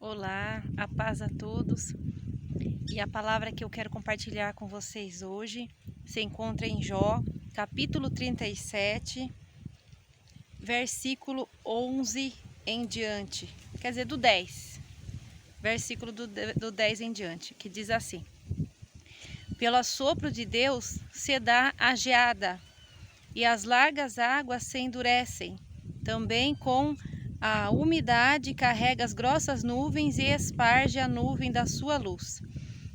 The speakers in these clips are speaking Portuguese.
Olá, a paz a todos. E a palavra que eu quero compartilhar com vocês hoje se encontra em Jó, capítulo 37, versículo 11 em diante. Quer dizer, do 10. Versículo do 10 em diante, que diz assim: Pelo assopro de Deus se dá a geada, e as largas águas se endurecem. Também com a umidade carrega as grossas nuvens e esparge a nuvem da sua luz.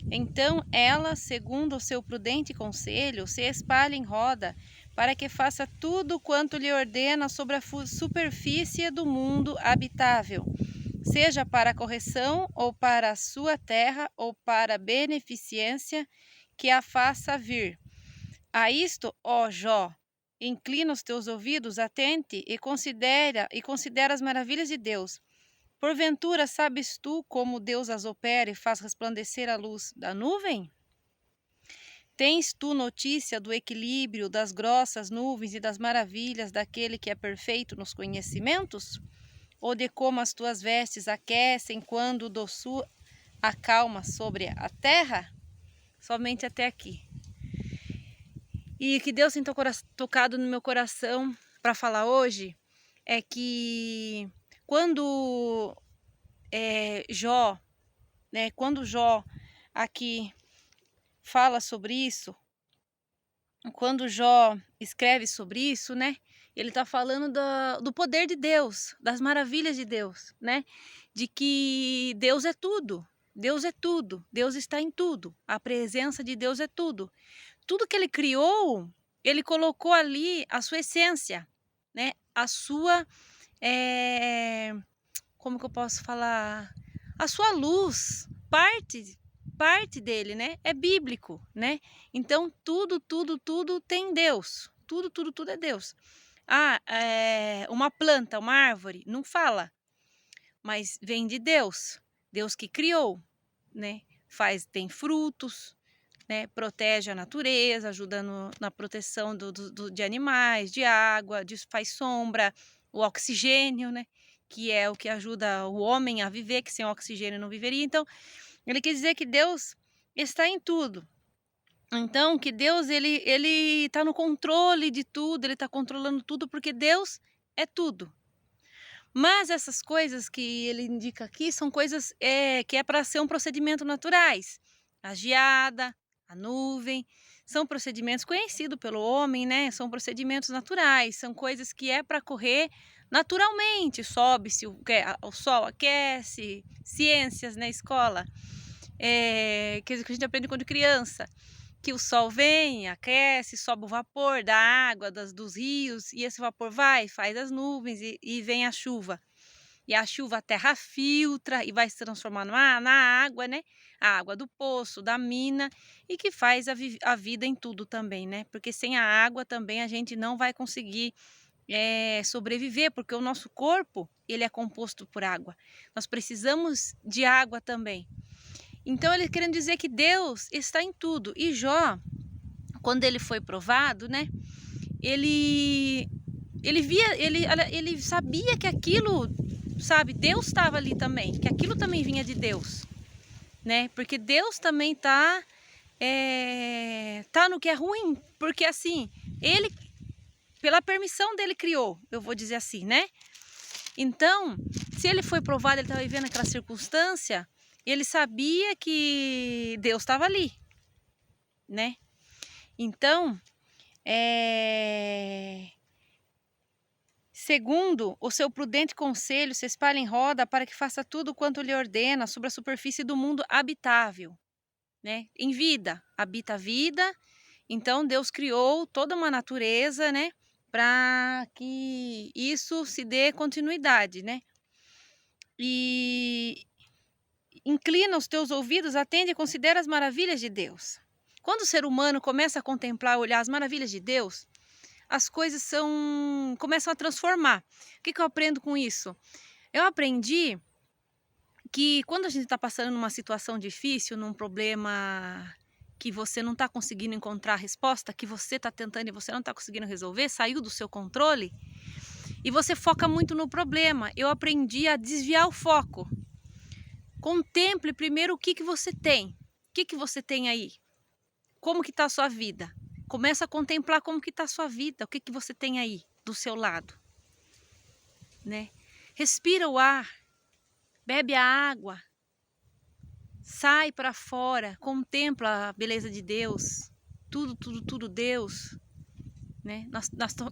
Então ela, segundo o seu prudente conselho, se espalha em roda, para que faça tudo quanto lhe ordena sobre a superfície do mundo habitável, seja para a correção, ou para a sua terra, ou para a beneficência que a faça vir. A isto, ó Jó, inclina os teus ouvidos, atente e considera as maravilhas de Deus. Porventura sabes tu como Deus as opera e faz resplandecer a luz da nuvem? Tens tu notícia do equilíbrio das grossas nuvens e das maravilhas daquele que é perfeito nos conhecimentos? Ou de como as tuas vestes aquecem quando do sul acalma sobre a terra? Somente até aqui. E que Deus tem tocado no meu coração para falar hoje é que quando Jó, né, quando Jó aqui fala sobre isso, quando Jó escreve sobre isso, né, ele está falando do poder de Deus, das maravilhas de Deus, né, de que Deus é tudo, Deus é tudo, Deus está em tudo, a presença de Deus é tudo. Tudo que ele criou, ele colocou ali a sua essência, né? A sua, como que eu posso falar? A sua luz, parte dele, né? É bíblico, né? Então tudo tem Deus. Tudo é Deus. Uma planta, uma árvore, não fala, mas vem de Deus. Deus que criou, né? Tem frutos, né, protege a natureza, ajuda na proteção de animais, de água, faz sombra, o oxigênio, né, que é o que ajuda o homem a viver, que sem oxigênio não viveria. Então, ele quer dizer que Deus está em tudo. Então, que Deus ele está no controle de tudo, ele está controlando tudo, porque Deus é tudo. Mas essas coisas que ele indica aqui são coisas que é para ser um procedimento naturais. A geada, a nuvem, são procedimentos conhecidos pelo homem, né? São procedimentos naturais, são coisas que é para correr naturalmente. Sobe-se, o sol aquece, ciências na escola, que a gente aprende quando criança, que o sol vem, aquece, sobe o vapor da água, dos rios, e esse vapor faz as nuvens e vem a chuva. E a chuva, a terra filtra e vai se transformar na água, né? A água do poço, da mina, e que faz a vida em tudo também, né? Porque sem a água também a gente não vai conseguir sobreviver, porque o nosso corpo, ele é composto por água. Nós precisamos de água também. Então, ele querendo dizer que Deus está em tudo. E Jó, quando ele foi provado, né? Ele sabia que aquilo, sabe, Deus estava ali também, que aquilo também vinha de Deus, né? Porque Deus também tá no que é ruim, porque assim, ele, pela permissão dele criou, eu vou dizer assim, né? Então, se ele foi provado, ele estava vivendo aquela circunstância, ele sabia que Deus estava ali, né? Então, segundo o seu prudente conselho, se espalha em roda para que faça tudo quanto lhe ordena sobre a superfície do mundo habitável, né? Em vida, habita a vida. Então Deus criou toda uma natureza, né? Para que isso se dê continuidade, né? E inclina os teus ouvidos, atende e considera as maravilhas de Deus. Quando o ser humano começa a contemplar, olhar as maravilhas de Deus, as coisas começam a transformar. O que eu aprendo com isso? Eu aprendi que quando a gente está passando numa situação difícil, num problema que você não está conseguindo encontrar a resposta, que você está tentando e você não está conseguindo resolver, saiu do seu controle, e você foca muito no problema. Eu aprendi a desviar o foco. Contemple primeiro o que você tem. O que você tem aí? Como que está a sua vida? Começa a contemplar como que está a sua vida. O que você tem aí do seu lado, né? Respira o ar. Bebe a água. Sai para fora. Contempla a beleza de Deus. Tudo Deus, né?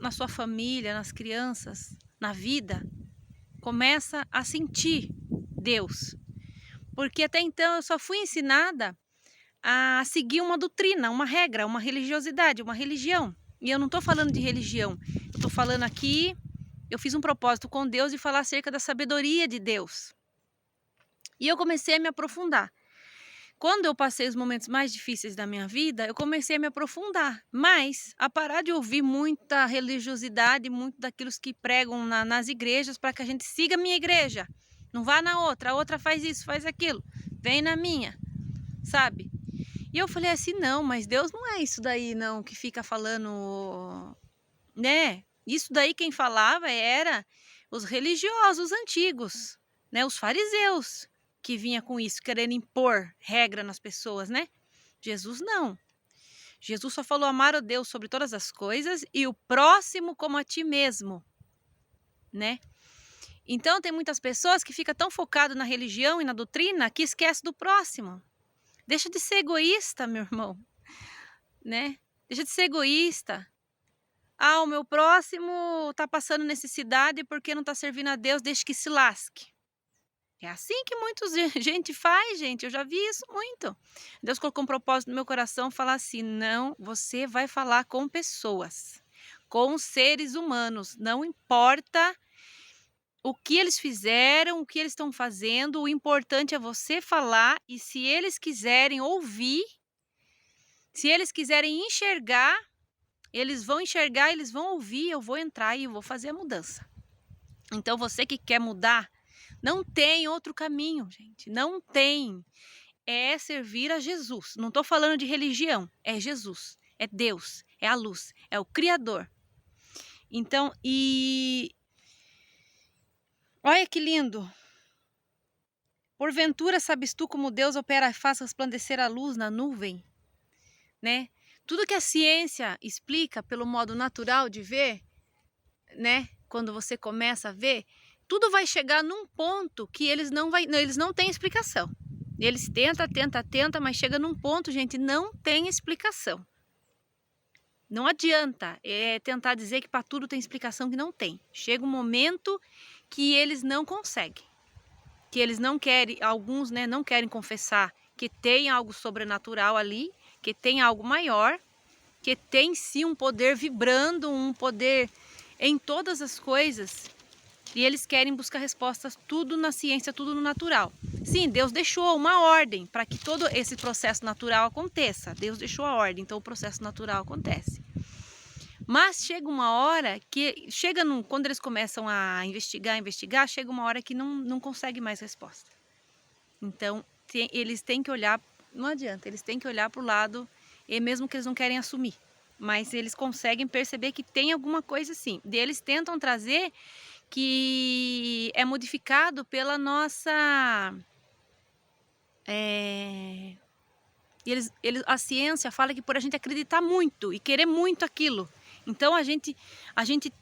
Na sua família, nas crianças, na vida. Começa a sentir Deus. Porque até então eu só fui ensinada a seguir uma doutrina, uma regra, uma religiosidade, uma religião. E eu não estou falando de religião. Eu estou falando aqui, eu fiz um propósito com Deus de falar acerca da sabedoria de Deus. E eu comecei a me aprofundar. Quando eu passei os momentos mais difíceis da minha vida, eu comecei a me aprofundar. Mas a parar de ouvir muita religiosidade, muito daquilo que pregam nas igrejas para que a gente siga a minha igreja. Não vá na outra, a outra faz isso, faz aquilo. Vem na minha, sabe? E eu falei assim, não, mas Deus não é isso daí não, que fica falando, né? Isso daí quem falava era os religiosos antigos, né? Os fariseus que vinha com isso, querendo impor regra nas pessoas, né? Jesus não. Jesus só falou amar a Deus sobre todas as coisas e o próximo como a ti mesmo, né? Então tem muitas pessoas que ficam tão focadas na religião e na doutrina que esquece do próximo. Deixa de ser egoísta, meu irmão, né? Deixa de ser egoísta. Ah, o meu próximo tá passando necessidade porque não tá servindo a Deus, deixa que se lasque. É assim que muita gente faz, gente. Eu já vi isso muito. Deus colocou um propósito no meu coração, falar assim, não, você vai falar com pessoas, com seres humanos. Não importa o que eles fizeram, o que eles estão fazendo, o importante é você falar e se eles quiserem ouvir, se eles quiserem enxergar, eles vão enxergar, eles vão ouvir, eu vou entrar e eu vou fazer a mudança. Então você que quer mudar, não tem outro caminho, gente, não tem. É servir a Jesus. Não estou falando de religião, é Jesus, é Deus, é a luz, é o Criador. Então, olha que lindo. Porventura sabes tu como Deus opera e faz resplandecer a luz na nuvem, né? Tudo que a ciência explica pelo modo natural de ver, né? Quando você começa a ver, tudo vai chegar num ponto que eles não têm explicação. Eles tentam, mas chega num ponto, gente, não tem explicação. Não adianta tentar dizer que para tudo tem explicação que não tem. Chega um momento que eles não conseguem. Que eles não querem, alguns, né, não querem confessar que tem algo sobrenatural ali, que tem algo maior, que tem sim um poder vibrando, um poder em todas as coisas. E eles querem buscar respostas tudo na ciência, tudo no natural. Sim, Deus deixou uma ordem para que todo esse processo natural aconteça. Deus deixou a ordem, então o processo natural acontece. Mas chega uma hora que, quando eles começam a investigar, chega uma hora que não consegue mais resposta. Então, eles têm que olhar, não adianta, eles têm que olhar para o lado, e mesmo que eles não querem assumir. Mas eles conseguem perceber que tem alguma coisa assim. E eles tentam trazer que é modificado pela nossa... a ciência fala que por a gente acreditar muito e querer muito aquilo, então a gente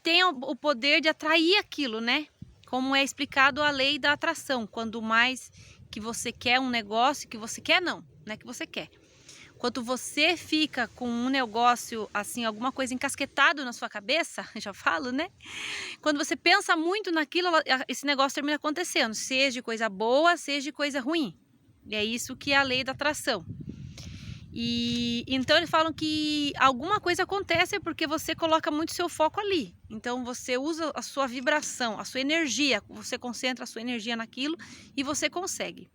tem o poder de atrair aquilo, né? Como é explicado a lei da atração. Quanto mais que você quer um negócio, que você quer não é que você quer. Quanto você fica com um negócio, assim, alguma coisa encasquetado na sua cabeça, já falo, né? Quando você pensa muito naquilo, esse negócio termina acontecendo, seja de coisa boa, seja de coisa ruim. E é isso que é a lei da atração. E então eles falam que alguma coisa acontece porque você coloca muito seu foco ali. Então você usa a sua vibração, a sua energia, você concentra a sua energia naquilo e você consegue.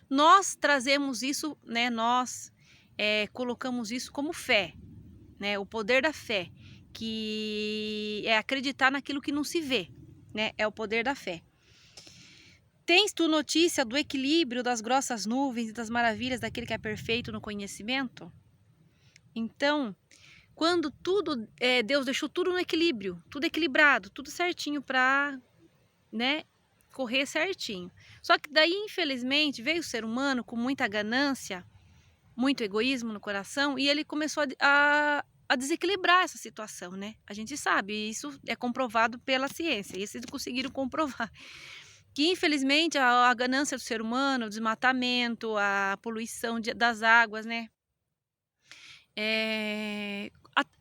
Nós trazemos isso, né? Nós colocamos isso como fé, né? O poder da fé, que é acreditar naquilo que não se vê, né? É o poder da fé. Tens tu notícia do equilíbrio das grossas nuvens e das maravilhas daquele que é perfeito no conhecimento? Então, quando Deus deixou tudo no equilíbrio, tudo equilibrado, tudo certinho para, né, correr certinho. Só que daí, infelizmente, veio o ser humano com muita ganância, muito egoísmo no coração, e ele começou a desequilibrar essa situação, né? A gente sabe, isso é comprovado pela ciência, e eles conseguiram comprovar. Que infelizmente a ganância do ser humano, o desmatamento, a poluição das águas, né?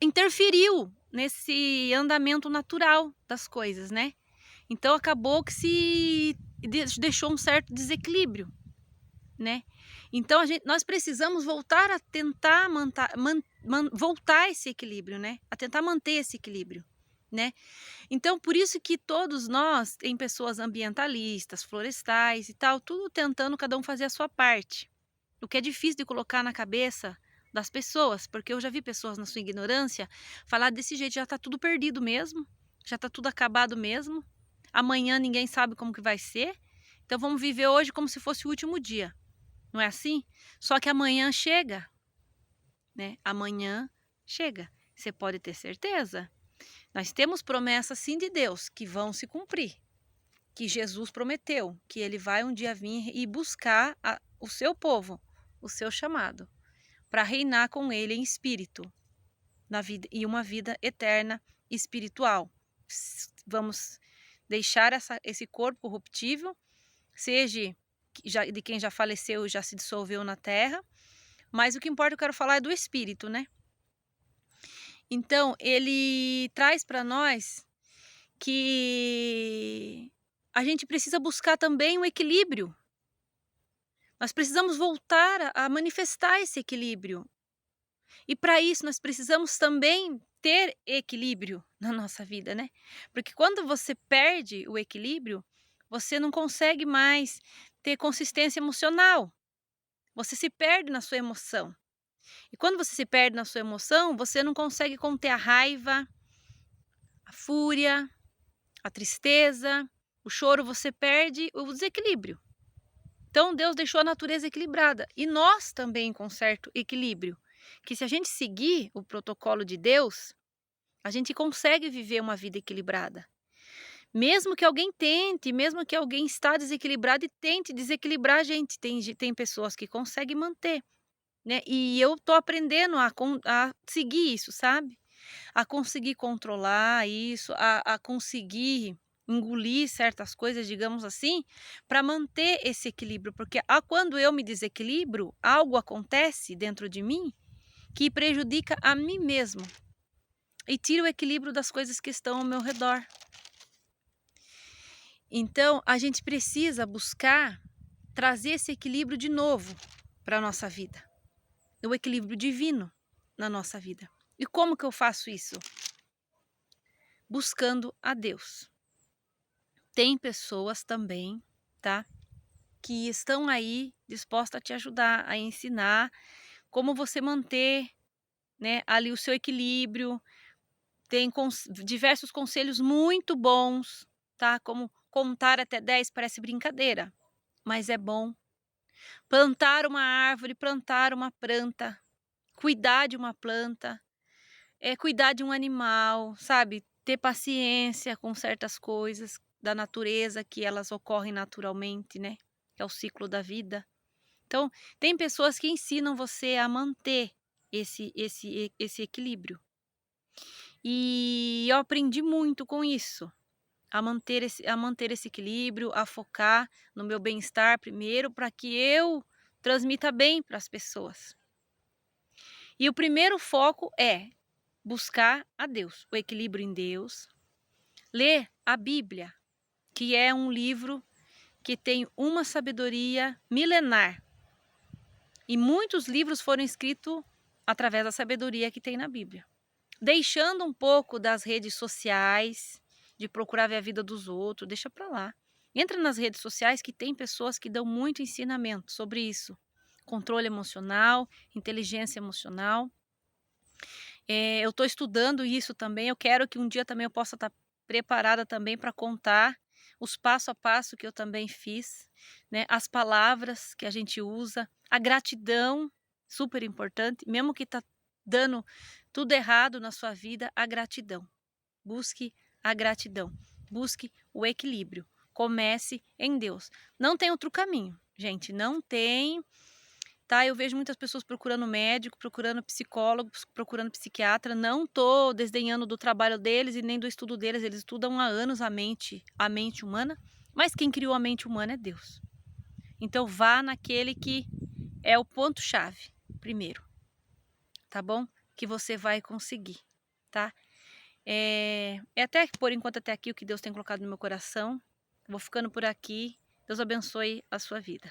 Interferiu nesse andamento natural das coisas, né? Então acabou que se deixou um certo desequilíbrio, né? Então nós precisamos voltar a tentar voltar esse equilíbrio, né? A tentar manter esse equilíbrio, né? Então por isso que todos nós, tem pessoas ambientalistas, florestais e tal, tudo tentando cada um fazer a sua parte. O que é difícil de colocar na cabeça das pessoas, porque eu já vi pessoas na sua ignorância falar desse jeito, já tá tudo perdido mesmo, já tá tudo acabado mesmo, amanhã ninguém sabe como que vai ser, então vamos viver hoje como se fosse o último dia, não é assim? Só que amanhã chega, né? Amanhã chega, você pode ter certeza. Nós temos promessas sim de Deus que vão se cumprir, que Jesus prometeu, que ele vai um dia vir e buscar o seu povo, o seu chamado, para reinar com ele em espírito, na vida e uma vida eterna espiritual. Vamos deixar esse corpo corruptível, seja de quem já faleceu e já se dissolveu na terra, mas o que importa, eu quero falar, é do espírito, né? Então, ele traz para nós que a gente precisa buscar também um equilíbrio. Nós precisamos voltar a manifestar esse equilíbrio. E para isso nós precisamos também ter equilíbrio na nossa vida, né? Porque quando você perde o equilíbrio, você não consegue mais ter consistência emocional. Você se perde na sua emoção. E quando você se perde na sua emoção, você não consegue conter a raiva, a fúria, a tristeza, o choro, você perde o desequilíbrio. Então Deus deixou a natureza equilibrada e nós também com certo equilíbrio, que se a gente seguir o protocolo de Deus, a gente consegue viver uma vida equilibrada. Mesmo que alguém tente, mesmo que alguém está desequilibrado e tente desequilibrar a gente, tem pessoas que conseguem manter, né? E eu tô aprendendo a seguir isso, sabe? A conseguir controlar isso, a conseguir engolir certas coisas, digamos assim, para manter esse equilíbrio, porque quando eu me desequilibro, algo acontece dentro de mim que prejudica a mim mesmo e tira o equilíbrio das coisas que estão ao meu redor. Então, a gente precisa buscar trazer esse equilíbrio de novo para a nossa vida, o equilíbrio divino na nossa vida. E como que eu faço isso? Buscando a Deus. Tem pessoas também, tá? Que estão aí dispostas a te ajudar, a ensinar como você manter, né, ali o seu equilíbrio. Tem diversos conselhos muito bons, tá? Como contar até 10 parece brincadeira, mas é bom. Plantar uma árvore, plantar uma planta, cuidar de uma planta, cuidar de um animal, sabe? Ter paciência com certas coisas da natureza, que elas ocorrem naturalmente, né? Que é o ciclo da vida. Então, tem pessoas que ensinam você a manter esse equilíbrio. E eu aprendi muito com isso, a manter esse equilíbrio, a focar no meu bem-estar primeiro, para que eu transmita bem para as pessoas. E o primeiro foco é buscar a Deus, o equilíbrio em Deus, ler a Bíblia, que é um livro que tem uma sabedoria milenar. E muitos livros foram escritos através da sabedoria que tem na Bíblia. Deixando um pouco das redes sociais, de procurar ver a vida dos outros, deixa para lá. Entra nas redes sociais que tem pessoas que dão muito ensinamento sobre isso. Controle emocional, inteligência emocional. Eu estou estudando isso também, eu quero que um dia também eu possa estar preparada também para contar os passo a passo que eu também fiz, né? As palavras que a gente usa, a gratidão, super importante, mesmo que está dando tudo errado na sua vida, a gratidão. Busque a gratidão, busque o equilíbrio, Comece em Deus. Não tem outro caminho, gente, não tem, tá? Eu vejo muitas pessoas procurando médico, procurando psicólogo, procurando psiquiatra. Não tô desdenhando do trabalho deles e nem do estudo deles. Eles estudam há anos a mente humana, mas quem criou a mente humana é Deus. Então vá naquele que é o ponto-chave primeiro, tá bom? Que você vai conseguir, tá? É até, por enquanto, até aqui o que Deus tem colocado no meu coração. Vou ficando por aqui. Deus abençoe a sua vida.